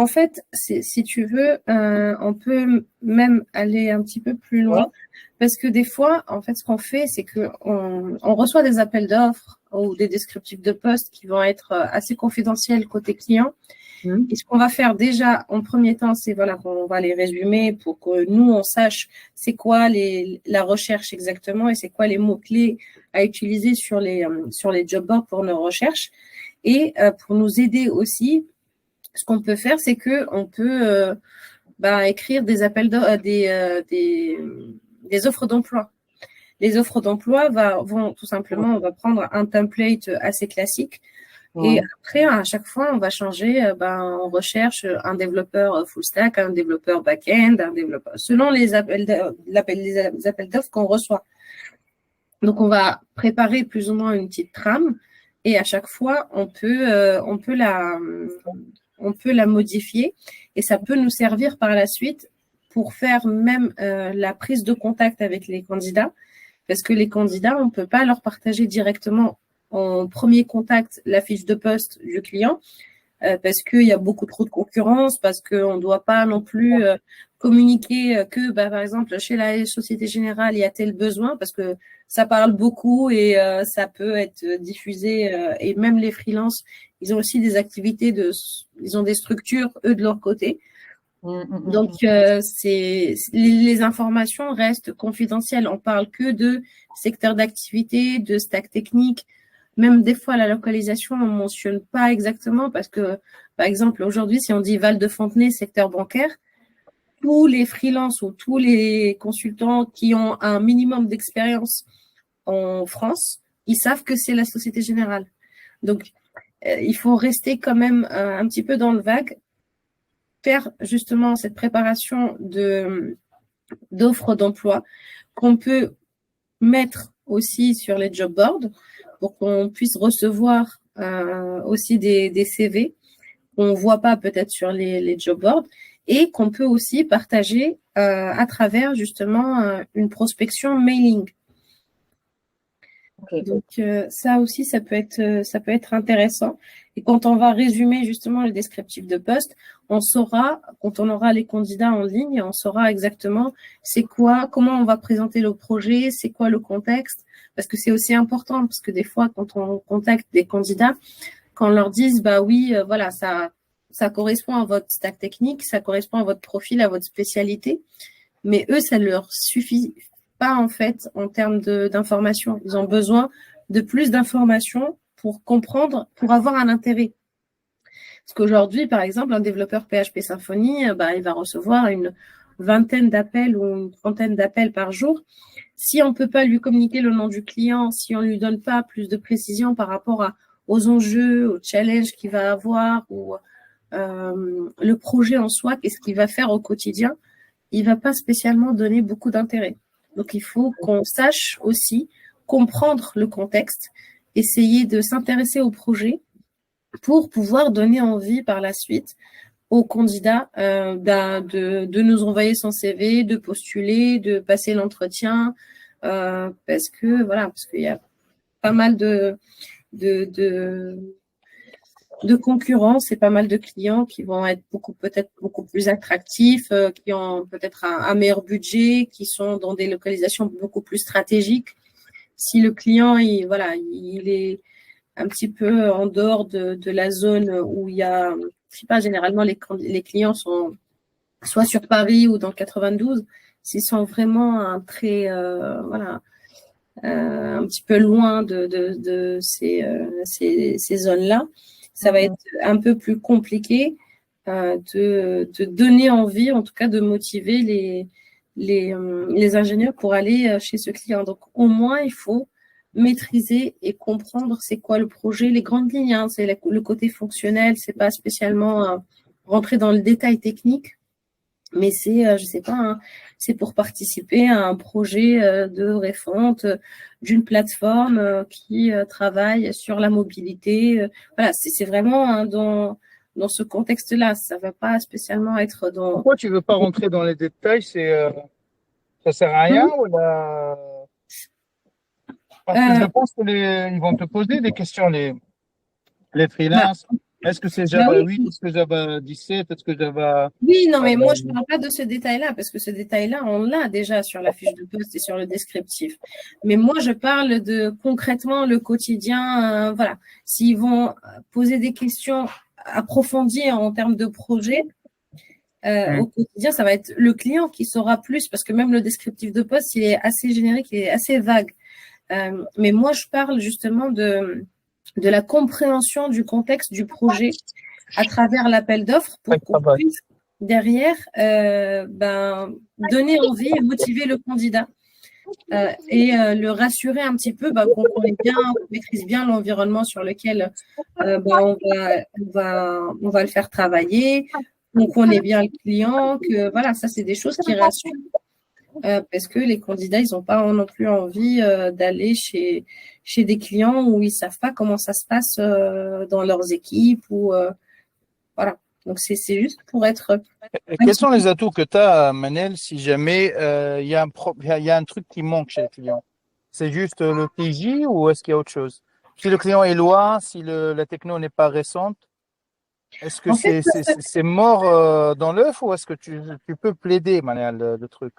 En fait, si tu veux, on peut même aller un petit peu plus Ouais. loin parce que des fois, en fait, ce qu'on fait, c'est que on reçoit des appels d'offres ou des descriptifs de postes qui vont être assez confidentiels côté client. Et ce qu'on va faire déjà en premier temps, c'est voilà, qu'on va les résumer pour que nous, on sache c'est quoi la recherche exactement et c'est quoi les mots-clés à utiliser sur les job boards pour nos recherches. Et pour nous aider aussi, ce qu'on peut faire, c'est qu'on peut écrire des appels des offres d'emploi. Les offres d'emploi vont tout simplement, on va prendre un template assez classique et après, à chaque fois, on va changer, on recherche un développeur full stack, un développeur back-end, un développeur, selon les appels d'offres qu'on reçoit. Donc, on va préparer plus ou moins une petite trame et à chaque fois, on peut la modifier et ça peut nous servir par la suite pour faire même la prise de contact avec les candidats parce que les candidats, on ne peut pas leur partager directement en premier contact la fiche de poste du client parce qu'il y a beaucoup trop de concurrence, parce qu'on ne doit pas non plus communiquer que, par exemple, chez la Société Générale, il y a tel besoin, parce que ça parle beaucoup et ça peut être diffusé. Et même les freelances, ils ont aussi des activités, ils ont des structures, eux, de leur côté. Donc, les informations restent confidentielles. On parle que de secteur d'activité, de stack technique. Même des fois, la localisation, on ne mentionne pas exactement parce que, par exemple, aujourd'hui, si on dit Val de Fontenay, secteur bancaire, tous les freelances ou tous les consultants qui ont un minimum d'expérience en France, ils savent que c'est la Société Générale. Donc, il faut rester quand même un petit peu dans le vague, faire justement cette préparation d'offres d'emploi qu'on peut mettre aussi sur les job boards pour qu'on puisse recevoir aussi des CV qu'on ne voit pas peut-être sur les job boards et qu'on peut aussi partager à travers justement une prospection mailing. Donc ça aussi, ça peut être intéressant. Et quand on va résumer justement le descriptif de poste, on saura, quand on aura les candidats en ligne, on saura exactement c'est quoi, comment on va présenter le projet, c'est quoi le contexte, parce que c'est aussi important, parce que des fois, quand on contacte des candidats, quand on leur dise, bah oui, voilà, ça correspond à votre stack technique, ça correspond à votre profil, à votre spécialité, mais eux, ça leur suffit pas en fait en termes d'informations. Ils ont besoin de plus d'informations pour comprendre, pour avoir un intérêt. Parce qu'aujourd'hui, par exemple, un développeur PHP Symfony, il va recevoir une vingtaine d'appels ou une trentaine d'appels par jour. Si on ne peut pas lui communiquer le nom du client, si on ne lui donne pas plus de précision par rapport aux enjeux, aux challenges qu'il va avoir ou le projet en soi, qu'est-ce qu'il va faire au quotidien, il ne va pas spécialement donner beaucoup d'intérêt. Donc, il faut qu'on sache aussi comprendre le contexte, essayer de s'intéresser au projet pour pouvoir donner envie par la suite aux candidats de nous envoyer son CV, de postuler, de passer l'entretien, parce qu'il y a pas mal de concurrence et pas mal de clients qui vont être peut-être beaucoup plus attractifs, qui ont peut-être un meilleur budget, qui sont dans des localisations beaucoup plus stratégiques. Si le client, il est un petit peu en dehors de la zone où il y a, je sais pas, généralement les clients sont soit sur Paris ou dans le 92, s'ils sont vraiment un petit peu loin de ces zones-là, ça va être un peu plus compliqué de donner envie, en tout cas de motiver les ingénieurs pour aller chez ce client. Donc, au moins, il faut maîtriser et comprendre c'est quoi le projet, les grandes lignes, hein, c'est le côté fonctionnel, c'est pas spécialement rentrer dans le détail technique, mais c'est, je sais pas, hein, c'est pour participer à un projet de refonte d'une plateforme qui travaille sur la mobilité. Voilà, c'est vraiment hein, dans ce contexte-là. Ça va pas spécialement être dans. Pourquoi tu veux pas rentrer dans les détails? Ça sert à rien ou parce que je pense que ils vont te poser des questions, les Bah, freelances. Est-ce que c'est Bah Java oui, 8? Est-ce que Java 17? Est-ce que Java… oui, non, mais moi, je ne euh, parle pas de ce détail-là, parce que ce détail-là, on l'a déjà sur la fiche de poste et sur le descriptif. Mais moi, je parle de concrètement le quotidien. Voilà. S'ils vont poser des questions approfondies en termes de projet, au quotidien, ça va être le client qui saura plus, parce que même le descriptif de poste, il est assez générique, il est assez vague. Mais moi, je parle justement de la compréhension du contexte du projet à travers l'appel d'offres ouais, pour qu'on puisse derrière donner envie et motiver le candidat et le rassurer un petit peu qu'on connaît bien, qu'on maîtrise bien l'environnement sur lequel on va le faire travailler, qu'on connaît bien le client, que voilà, ça c'est des choses qui rassurent. Parce que les candidats, ils n'ont pas non plus envie d'aller chez des clients où ils ne savent pas comment ça se passe dans leurs équipes. Voilà. Donc, c'est juste pour être… Et quels sont les atouts que tu as, Manel, si jamais il y a il y a un truc qui manque chez le client? C'est juste le TJ ou est-ce qu'il y a autre chose? Si le client est loin, si la techno n'est pas récente, est-ce que En fait, c'est mort dans l'œuf ou est-ce que tu peux plaider, Manel, le truc?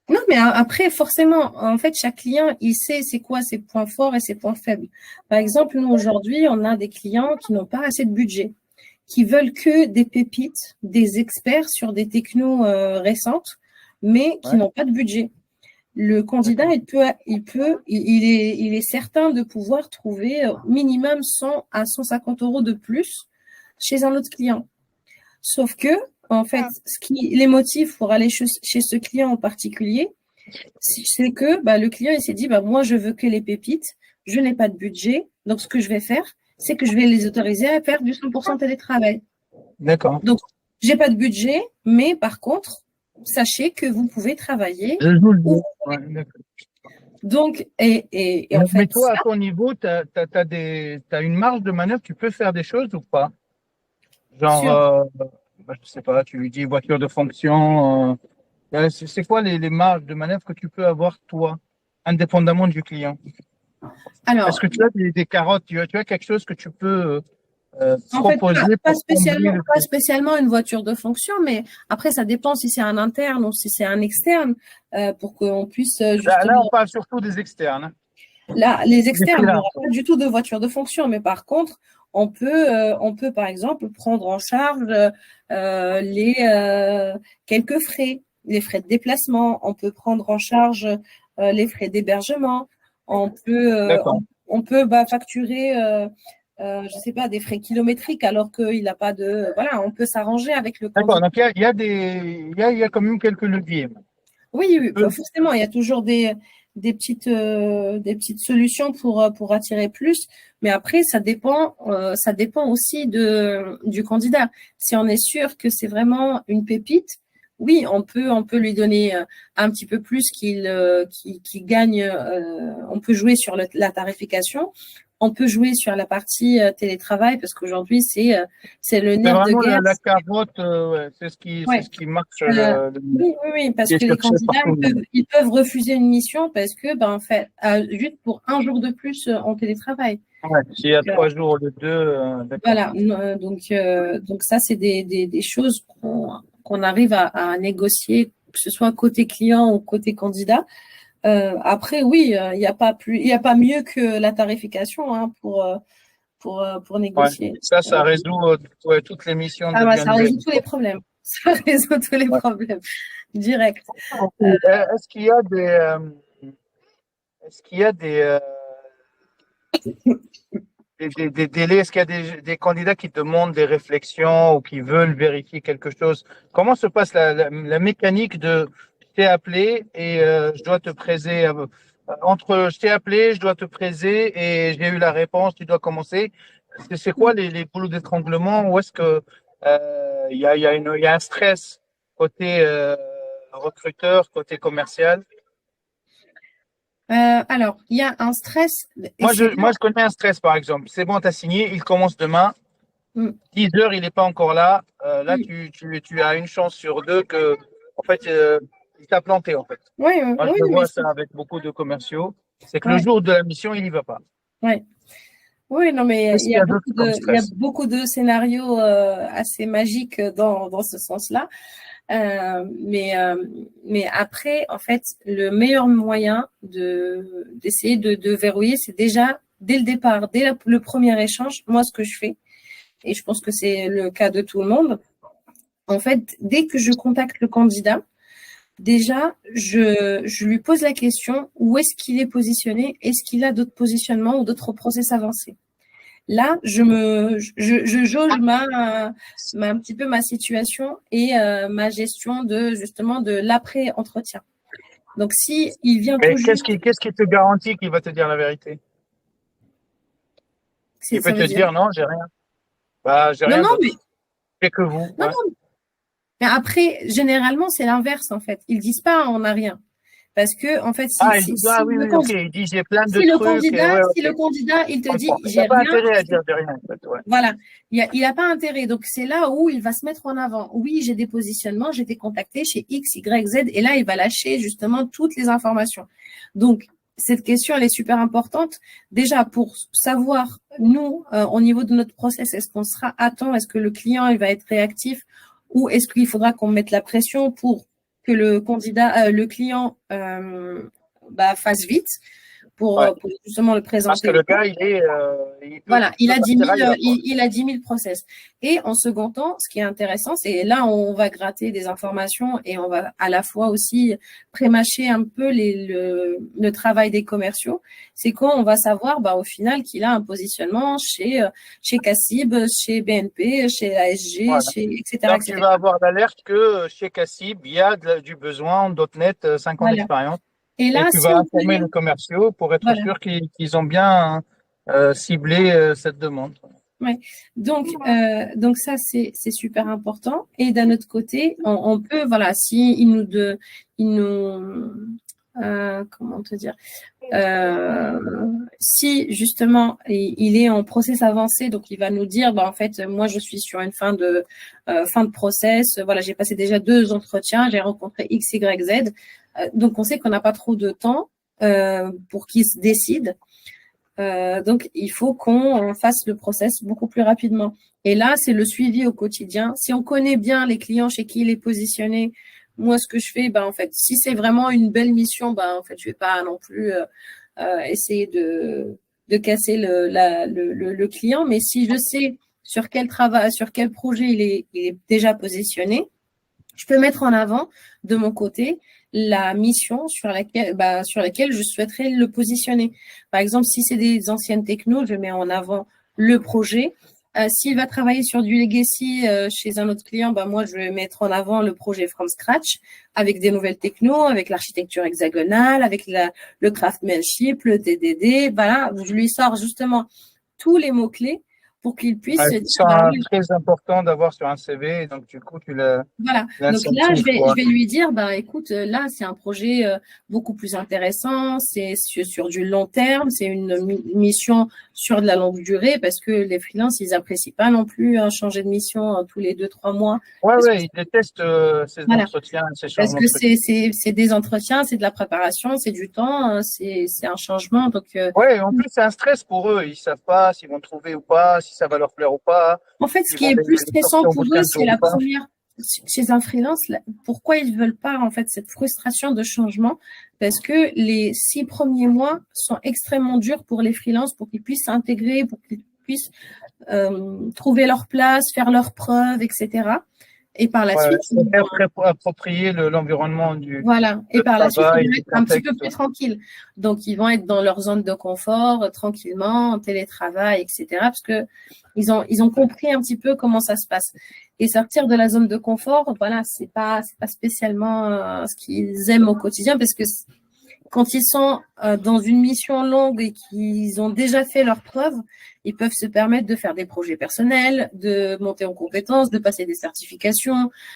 non, mais après, forcément, en fait, chaque client, il sait c'est quoi ses points forts et ses points faibles. Par exemple, nous, aujourd'hui, on a des clients qui n'ont pas assez de budget, qui veulent que des pépites, des experts sur des technos récentes, mais qui Ouais, n'ont pas de budget. Le candidat, d'accord. il est certain de pouvoir trouver minimum 100 à 150 euros de plus chez un autre client. Sauf que, en fait, ce qui les motive pour aller chez ce client en particulier, c'est que le client il s'est dit moi je veux que les pépites, je n'ai pas de budget, donc ce que je vais faire, c'est que je vais les autoriser à faire du 100% télétravail. D'accord. Donc j'ai pas de budget, mais par contre, sachez que vous pouvez travailler Je joue le où jeu. vous Ouais, voulez. d'accord. Donc et en Mais fait toi, ça, à ton niveau, t'as une marge de manœuvre, tu peux faire des choses ou pas? Genre, sur je sais pas, tu lui dis voiture de fonction. C'est quoi les marges de manœuvre que tu peux avoir, toi, indépendamment du client? Est-ce alors que tu as des carottes, tu as quelque chose que tu peux en fait, proposer pas pour combler le pas truc? spécialement une voiture de fonction, mais après, ça dépend si c'est un interne ou si c'est un externe, pour qu'on puisse Là, on justement… parle surtout des externes, hein, Là, les des externes, il n'y aura freelances. pas du tout de voiture de fonction, mais par contre, on peut par exemple prendre en charge les quelques frais, les frais de déplacement, on peut prendre en charge les frais d'hébergement, D'accord. on peut facturer, je sais pas, des frais kilométriques alors qu'il n'a pas de… Voilà, on peut s'arranger avec le D'accord. candidat. Donc, il y a quand même quelques leviers. Oui, oui, Euh, forcément, il y a toujours des petites solutions pour attirer plus, mais après, ça dépend aussi du candidat. Si on est sûr que c'est vraiment une pépite, oui, on peut lui donner un petit peu plus qu'il gagne. On peut jouer sur la tarification. On peut jouer sur la partie télétravail parce qu'aujourd'hui, c'est le C'est nerf de vraiment guerre. la carotte, ouais, c'est Ouais. ce qui marche, Oui, oui, oui, parce qui est que les cherché candidats, par tout le monde. ils peuvent refuser une mission parce que, en fait, juste pour un jour de plus en télétravail. Ouais, s'il y a Euh, 3 jours au lieu de deux, d'accord. voilà, donc ça, c'est des choses qu'on arrive à négocier, que ce soit côté client ou côté candidat. Après, oui, il y a pas mieux que la tarification pour Ouais. négocier. Ça résout ouais, toutes les missions Ah bah, ça deviennent résout belles, tous les quoi. problèmes. Ça résout tous les Ouais. problèmes. Direct. Ok. Est-ce qu'il y a est-ce qu'il y a des délais? Est-ce qu'il y a des candidats qui demandent des réflexions ou qui veulent vérifier quelque chose? Comment se passe la mécanique de je t'ai appelé et je dois te praiser entre je t'ai appelé, je dois te praiser et j'ai eu la réponse, tu dois commencer. C'est quoi les boulots d'étranglement? Ou est-ce que il y a un stress côté recruteur, côté commercial? Alors, il y a un stress et c'est là. Moi, je connais un stress, par exemple. C'est bon, tu as signé, il commence demain. Mm, 10 heures, il n'est pas encore là. Là, mm. tu as une chance sur deux que, en fait, il t'a planté, en fait. Oui, Moi, je oui, le mais vois ça avec beaucoup de commerciaux. C'est que le ouais, jour de la mission, il n'y va pas. ouais. Oui, non, mais Qu'est-ce qu'il y a d'autre comme il y a stress? beaucoup de scénarios assez magiques dans ce sens-là. Mais après, en fait, le meilleur moyen d'essayer de verrouiller, c'est déjà dès le départ, dès le premier échange, moi, ce que je fais, et je pense que c'est le cas de tout le monde, en fait, dès que je contacte le candidat, déjà, je lui pose la question, où est-ce qu'il est positionné? Est-ce qu'il a d'autres positionnements ou d'autres process avancés? Là, je jauge un petit peu ma situation et ma gestion justement de l'après-entretien. Donc, si il vient Mais tout juste, qu'est-ce qui te garantit qu'il va te dire la vérité? Il peut ça te veut dire. dire non, j'ai rien. Bah, j'ai Non, rien non, mais d'autre. J'ai que vous. non, Ouais. non. Mais après, généralement, c'est l'inverse en fait. Ils disent pas on n'a rien, parce que en fait, Ah, il dit, ah oui, oui, ok. Il dit, j'ai plein de trucs. Et ouais, si le ok. candidat, il te Je dit comprends. Il n'a j'ai pas rien, intérêt à dire j'ai rien, en fait. Ouais. voilà, il a pas intérêt. Donc, c'est là où il va se mettre en avant. Oui, j'ai des positionnements, j'ai été contacté chez X, Y, Z, et là, il va lâcher justement toutes les informations. Donc, cette question, elle est super importante. Déjà, pour savoir, nous, au niveau de notre process, est-ce qu'on sera à temps? Est-ce que le client, il va être réactif? Ou est-ce qu'il faudra qu'on mette la pression pour que le client, fasse vite Ouais. pour justement le Parce que présenter le et tout. gars, Voilà, il peut partir ailleurs, quoi. il a 10 000 process. Et en second temps, ce qui est intéressant, c'est là, on va gratter des informations et on va à la fois aussi prémâcher un peu le travail des commerciaux. C'est quand on va savoir, au final, qu'il a un positionnement chez Cassib, chez BNP, chez ASG, Voilà. etc., Donc, tu etc. vas avoir l'alerte que chez Cassib, il y a du besoin en .NET 5 ans Voilà. d'expérience. Et Et là, tu si vas on informer connaît, les commerciaux pour être voilà. sûr qu'ils ont bien ciblé cette demande. Ouais. Donc ça c'est super important. Et d'un autre côté, on peut voilà si il nous comment te dire si justement il est en process avancé, donc il va nous dire en fait moi je suis sur une fin de process. Voilà, j'ai passé déjà 2 entretiens, j'ai rencontré X Y Z. Donc on sait qu'on n'a pas trop de temps pour qu'il se décide. Donc, il faut qu'on fasse le process beaucoup plus rapidement. Et là, c'est le suivi au quotidien. Si on connaît bien les clients chez qui il est positionné, moi, ce que je fais, en fait, si c'est vraiment une belle mission, en fait, je vais pas non plus essayer de casser le client. Mais si je sais sur quel travail, sur quel projet il est déjà positionné, je peux mettre en avant de mon côté la mission sur laquelle je souhaiterais le positionner. Par exemple, si c'est des anciennes technos, je mets en avant le projet. S'il va travailler sur du legacy chez un autre client, moi, je vais mettre en avant le projet from scratch avec des nouvelles technos, avec l'architecture hexagonale, avec le craftsmanship, le TDD. Voilà, je lui sors justement tous les mots-clés pour qu'il puisse Ouais, se qui dire, sont oui, très importants d'avoir sur un CV. Donc, du coup, voilà. Donc là, l'incentive, je quoi. vais lui dire, écoute, là, c'est un projet beaucoup plus intéressant, c'est sur du long terme, c'est une mission sur de la longue durée, parce que les freelances, ils apprécient pas non plus changer de mission tous les 2, 3 mois. Ouais, Parce que, ouais, ils détestent ces voilà. entretiens, ces Parce changements que de trucs. c'est des entretiens, c'est de la préparation, c'est du temps, c'est un changement. Donc, Ouais, en plus, c'est un stress pour eux. Ils savent pas s'ils vont trouver ou pas, si ça va leur plaire ou pas, en fait, ce s'ils qui vont est plus les stressant sortir au pour bout de eux, 15 c'est jours ou la pas. première. Chez un freelance, pourquoi ils veulent pas en fait cette frustration de changement? Parce que les 6 premiers mois sont extrêmement durs pour les freelances, pour qu'ils puissent s'intégrer, pour qu'ils puissent trouver leur place, faire leurs preuves, etc. Et par la Ouais, suite, c'est très, très approprié l'environnement voilà. Et de par la suite, ils travail, vont du être un petit peu contexte. plus tranquilles. Donc, ils vont être dans leur zone de confort, tranquillement, en télétravail, etc. Parce que ils ont compris un petit peu comment ça se passe. Et sortir de la zone de confort, voilà, c'est pas spécialement ce qu'ils aiment au quotidien, parce que quand ils sont dans une mission longue et qu'ils ont déjà fait leurs preuves, ils peuvent se permettre de faire des projets personnels, de monter en compétences, de passer des certifications,